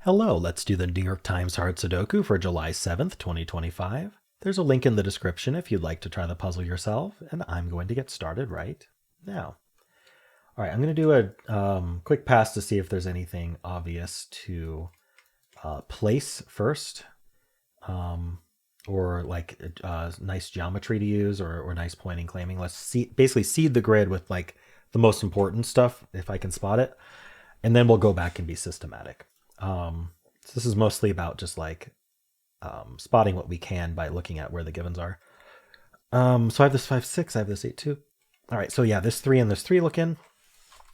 Hello, let's do the New York Times Hard Sudoku for July 7th, 2025. There's a link in the description if you'd like to try the puzzle yourself, and I'm going to get started right now. All right, I'm going to do a quick pass to see if there's anything obvious to place first, or like nice geometry to use, or nice pointing claiming. Let's basically seed the grid with like the most important stuff, if I can spot it, and then we'll go back and be systematic. So this is mostly about just like spotting what we can by looking at where the givens are. So I have this 5, 6, I have this 8, 2. All right, so yeah, this 3 and this 3 look in.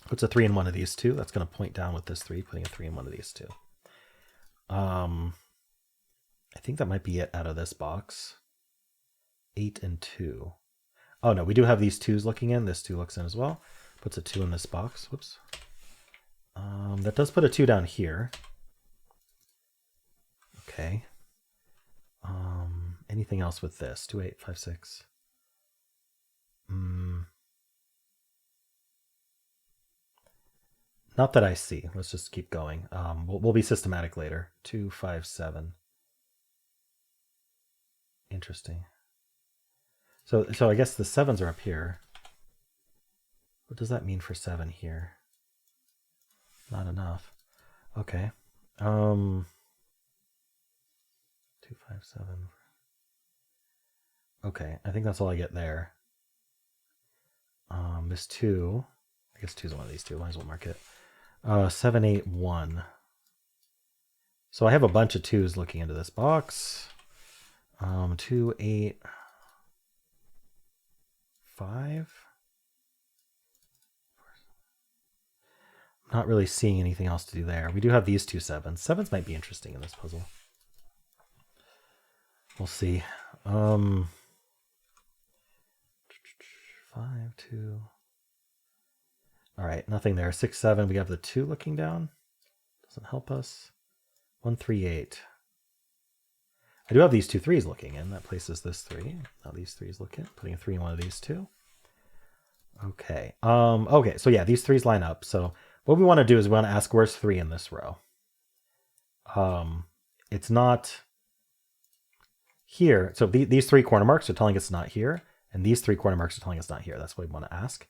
Puts a 3 in one of these two. That's going to point down with this 3, putting a 3 in one of these two. I think that might be it out of this box. 8 and 2. Oh no, we do have these 2s looking in. This 2 looks in as well. Puts a 2 in this box. Whoops. That does put a 2 down here. Okay. Anything else with this? 2, 8, 5, 6. Not that I see. Let's just keep going. We'll be systematic later. 2, 5, 7. Interesting. So I guess the 7s are up here. What does that mean for 7 here? Not enough. Okay. 2, 5, 7. Okay, I think that's all I get there. This 2, I guess 2 is one of these two. Might as well mark it. 7, 8, 1. So I have a bunch of 2s looking into this box. 2, 8, 5. Not really seeing anything else to do there. We do have these 2 7s. 7s might be interesting in this puzzle. We'll see. 5, 2. All right, nothing there. 6, 7. We have the 2 looking down. Doesn't help us. 1, 3, 8. I do have these 2 3s looking in. That places this 3. Now these 3s look in. Putting a 3 in one of these 2. Okay. Okay. So yeah, these 3s line up. So what we want to do is we want to ask where's 3 in this row. It's not here. So these 3 corner marks are telling us it's not here, and these 3 corner marks are telling us not here. That's what we want to ask.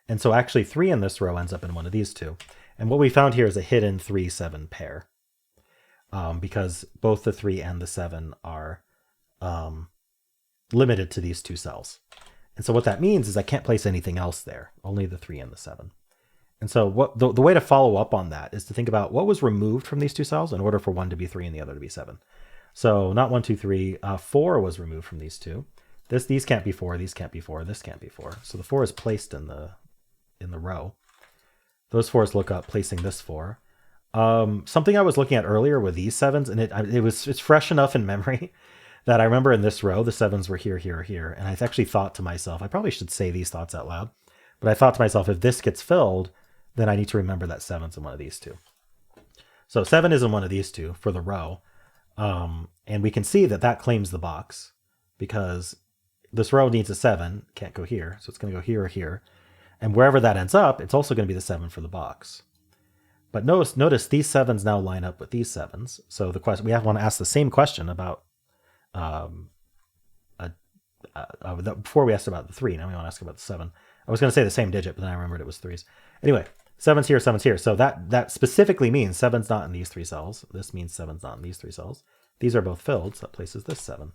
And so actually 3 in this row ends up in one of these 2. And what we found here is a hidden 3, 7 pair, because both the 3 and the 7 are limited to these 2 cells. And so what that means is I can't place anything else there, only the 3 and the 7. And so what the way to follow up on that is to think about what was removed from these 2 cells in order for one to be 3 and the other to be 7. So not 1, 2, 3, 4 was removed from these 2. These can't be 4, these can't be 4, this can't be 4. So the 4 is placed in the row. Those 4s look up, placing this 4. Something I was looking at earlier with these 7s, and it's fresh enough in memory that I remember in this row the 7s were here, here, here, and I actually thought to myself, I probably should say these thoughts out loud, but I thought to myself, if this gets filled, then I need to remember that 7's in one of these 2. So 7 is in one of these 2 for the row, and we can see that claims the box because this row needs a 7, can't go here, so it's going to go here or here. And wherever that ends up, it's also going to be the 7 for the box. But notice these 7s now line up with these 7s. So the question we want to ask the same question about before we asked about the 3. Now we want to ask about the 7. I was going to say the same digit, but then I remembered it was 3s. Anyway, 7's here, 7's here. So that specifically means 7's not in these 3 cells. This means 7's not in these 3 cells. These are both filled, so that places this 7.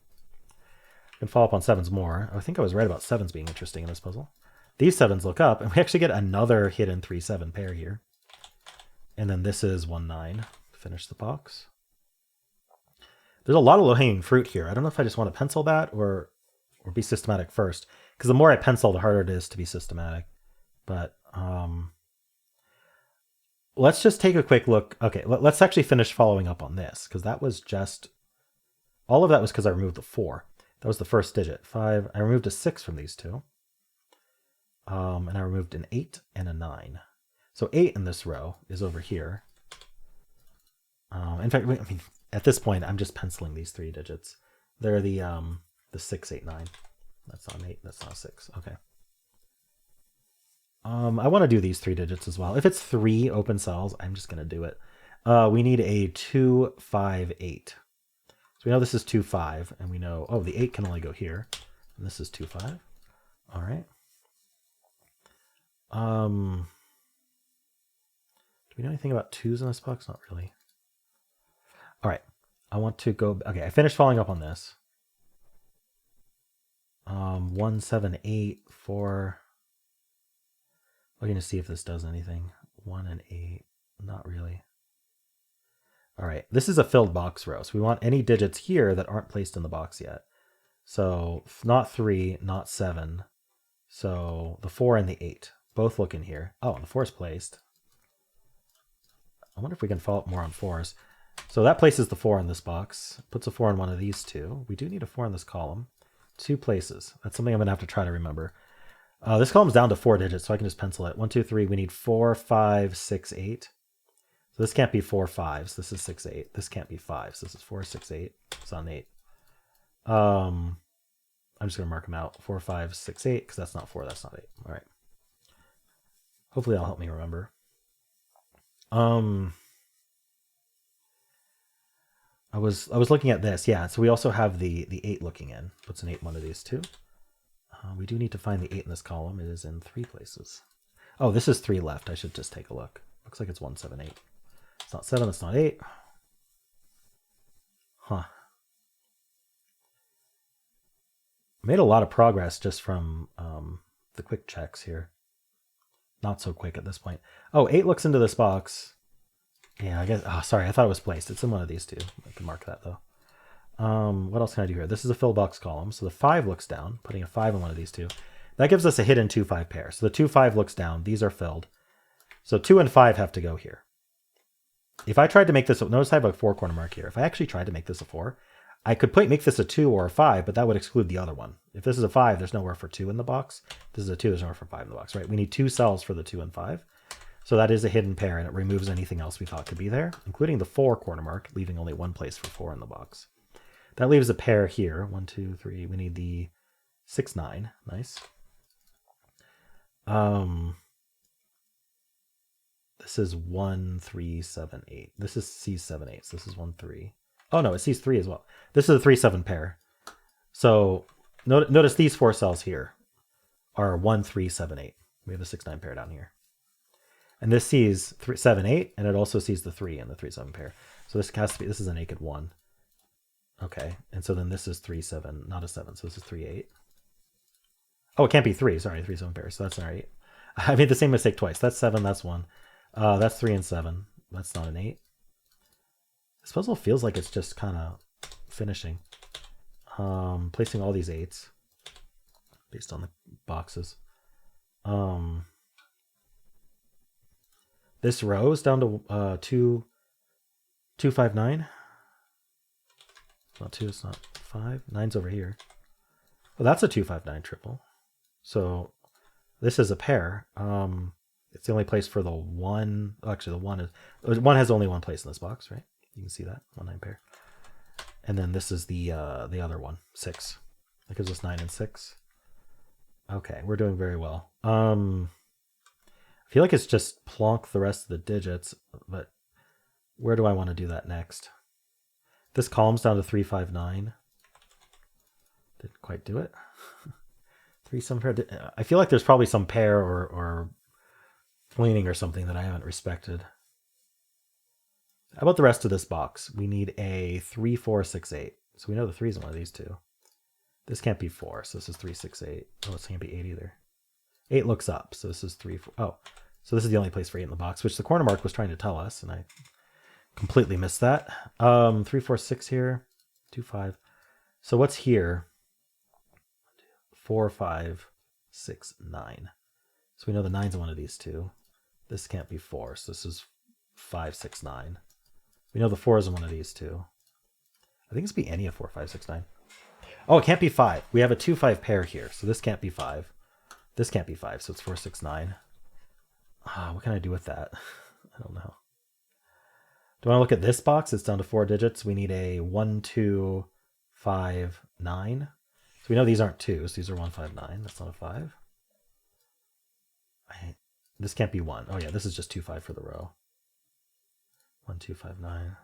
I can follow up on 7's more. I think I was right about 7's being interesting in this puzzle. These 7s look up, and we actually get another hidden 3, 7 pair here. And then this is 1, 9. Finish the box. There's a lot of low-hanging fruit here. I don't know if I just want to pencil that or be systematic first, because the more I pencil, the harder it is to be systematic. But let's just take a quick look. Okay, let's actually finish following up on this, because that was just... all of that was because I removed the 4. That was the first digit. 5. I removed a 6 from these 2. And I removed an 8 and a 9. So 8 in this row is over here. In fact, I mean, at this point, I'm just penciling these 3 digits. They're the 6, 8, 9. That's not an 8. That's not a 6. Okay. I want to do these 3 digits as well. If it's 3 open cells, I'm just going to do it. We need a 2, 5, 8. So we know this is 2, 5, and we know, oh, the 8 can only go here. And this is 2, 5. All right. Do we know anything about 2s in this box? Not really. All right. I want to go, okay, I finished following up on this. 1, 7, 8, 4. Looking to see if this does anything. 1 and 8, not really. All right, this is a filled box row. So we want any digits here that aren't placed in the box yet. So not 3, not 7. So the 4 and the 8, both look in here. Oh, and the 4 is placed. I wonder if we can follow up more on 4s. So that places the 4 in this box, puts a 4 in one of these two. We do need a 4 in this column. 2 places. That's something I'm going to have to try to remember. This column's down to 4 digits, so I can just pencil it. 1, 2, 3. We need 4, 5, 6, 8. So this can't be 4 5s. This is 6, 8. This can't be 5s. This is 4, 6, 8. It's on 8. I'm just going to mark them out. 4, 5, 6, 8, because that's not 4. That's not 8. All right. Hopefully that'll help me remember. I was looking at this. Yeah, so we also have the 8 looking in. Puts an 8 in one of these two. We do need to find the 8 in this column. It is in 3 places. Oh, this is 3 left. I should just take a look. Looks like it's 1, 7, 8. It's not 7. It's not 8. Huh. Made a lot of progress just from the quick checks here. Not so quick at this point. Oh, 8 looks into this box. Yeah, I guess. Oh, sorry. I thought it was placed. It's in one of these two. I can mark that though. What else can I do here? This is a fill box column. So the 5 looks down, putting a 5 in one of these two. That gives us a hidden 2, 5 pair. So the 2, 5 looks down. These are filled. So 2 and 5 have to go here. If I tried to make this, notice I have a 4 corner mark here. If I actually tried to make this a 4, I could make this a 2 or a 5, but that would exclude the other one. If this is a 5, there's nowhere for 2 in the box. If this is a 2, there's nowhere for 5 in the box, right? We need 2 cells for the 2 and 5. So that is a hidden pair, and it removes anything else we thought could be there, including the 4 corner mark, leaving only one place for 4 in the box. That leaves a pair here. 1, 2, 3. We need the 6, 9. Nice. This is 1, 3, 7, 8. This is C7, 8. So this is 1, 3. Oh no, it sees 3 as well. This is a 3, 7 pair. So notice these 4 cells here are 1, 3, 7, 8. We have a 6, 9 pair down here. And this sees 3, 7, 8, and it also sees the 3 in the 3, 7 pair. So this has to be, this is a naked 1. Okay, and so then this is 3, 7, not a 7, so this is 3, 8. Oh, it can't be 3, sorry, 3, 7 pairs, so that's not 8. I made the same mistake twice. That's 7, that's 1. That's 3 and 7. That's not an 8. This puzzle feels like it's just kind of finishing. Placing all these 8s based on the boxes. This row is down to 2, 2, 5, 9. It's not 2, it's not 5. 9's over here. Well, that's a 2, 5, 9 triple. So this is a pair. It's the only place for the 1. Actually, the 1 has only one place in this box, right? You can see that 1, 9 pair. And then this is the other one, 6. That gives us 9 and 6. Okay, we're doing very well. I feel like it's just plonk the rest of the digits, but where do I want to do that next? This column's down to 3, 5, 9. Didn't quite do it. 3, some pair. I feel like there's probably some pair or cleaning or something that I haven't respected. How about the rest of this box? We need a 3, 4, 6, 8. So we know the 3 is in one of these two. This can't be 4, so this is 3, 6, 8. Oh, this can't be 8 either. 8 looks up, so this is 3, 4. Oh, so this is the only place for 8 in the box, which the corner mark was trying to tell us, and I completely missed that. 3, 4, 6 here. 2, 5. So what's here? 4, 5, 6, 9. So we know the 9's in one of these two. This can't be 4, so this is 5, 6, 9. We know the 4 is in one of these two. I think it's be any of 4, 5, 6, 9. Oh, it can't be 5. We have a 2, 5 pair here, so this can't be 5. This can't be 5, so it's 4, 6, 9. What can I do with that? I don't know. Do I want to look at this box? It's down to 4 digits. We need a 1, 2, 5, 9. So we know these aren't 2s. These are 1, 5, 9. That's not a 5. This can't be 1. Oh yeah, this is just 2, 5 for the row. 1, 2, 5, 9.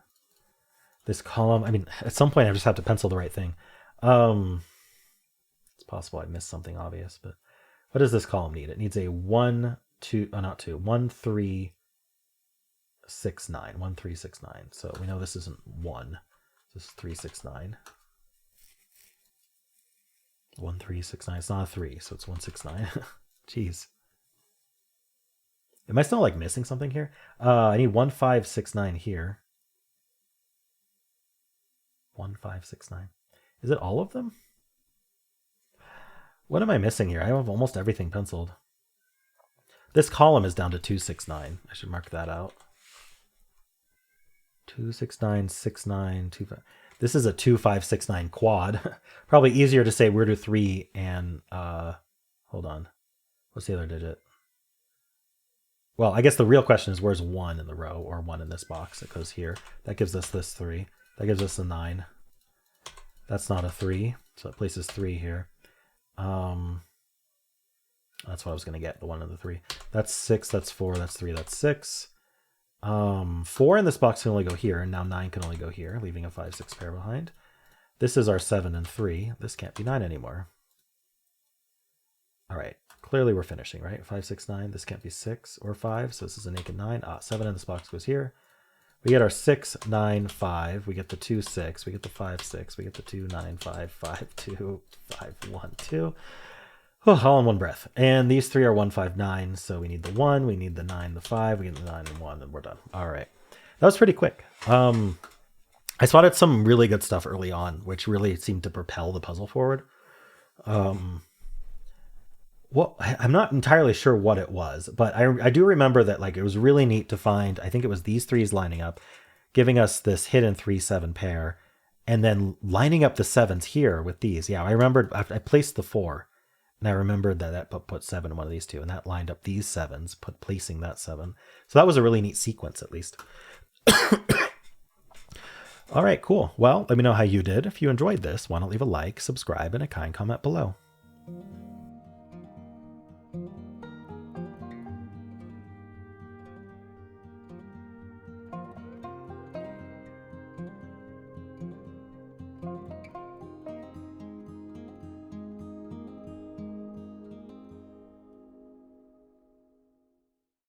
This column, I mean, at some point I just have to pencil the right thing. It's possible I missed something obvious, but what does this column need? It needs a 1, 2, not 2, 1, 3, 6, 9. 1, 3, 6, 9. So we know this isn't 1. This is 3, 6, 9. 1, 3, 6, 9. It's not a 3, so it's 1, 6, 9. Jeez. Am I still like missing something here? I need 1, 5, 6, 9 here. 1, 5, 6, 9. Is it all of them? What am I missing here? I have almost everything penciled. This column is down to 2, 6, 9. I should mark that out. 2, 6, 9, 6, 9, 2, 5. This is a 2, 5, 6, 9 quad. Probably easier to say where do 3 and hold on. What's the other digit? Well, I guess the real question is where's 1 in the row or 1 in this box? It goes here. That gives us this 3. That gives us a 9. That's not a 3, so it places 3 here. That's what I was going to get, the 1 and the 3. That's 6, that's 4, that's 3, that's 6. 4 in this box can only go here, and now 9 can only go here, leaving a 5, 6 pair behind. This is our 7 and 3. This can't be 9 anymore. All right, clearly we're finishing, right? 5, 6, 9. This can't be 6 or 5, so this is a naked 9. 7 in this box goes here. We get our 6, 9, 5. We get the 2, 6. We get the 5, 6. We get the 2, 9, 5, 5, 2, 5, 1, 2. Oh, all in one breath. And these 3 are 1, 5, 9. So we need the 1, we need the 9, the 5, we get the 9 and 1, and we're done. All right. That was pretty quick. I spotted some really good stuff early on, which really seemed to propel the puzzle forward. Well, I'm not entirely sure what it was, but I do remember that like it was really neat to find, I think it was these 3s lining up, giving us this hidden 3, 7 pair, and then lining up the 7s here with these. Yeah, I remembered, I placed the 4, and I remembered that put 7 in one of these 2, and that lined up these 7s, placing that 7. So that was a really neat sequence, at least. All right, cool. Well, let me know how you did. If you enjoyed this, why not leave a like, subscribe, and a kind comment below.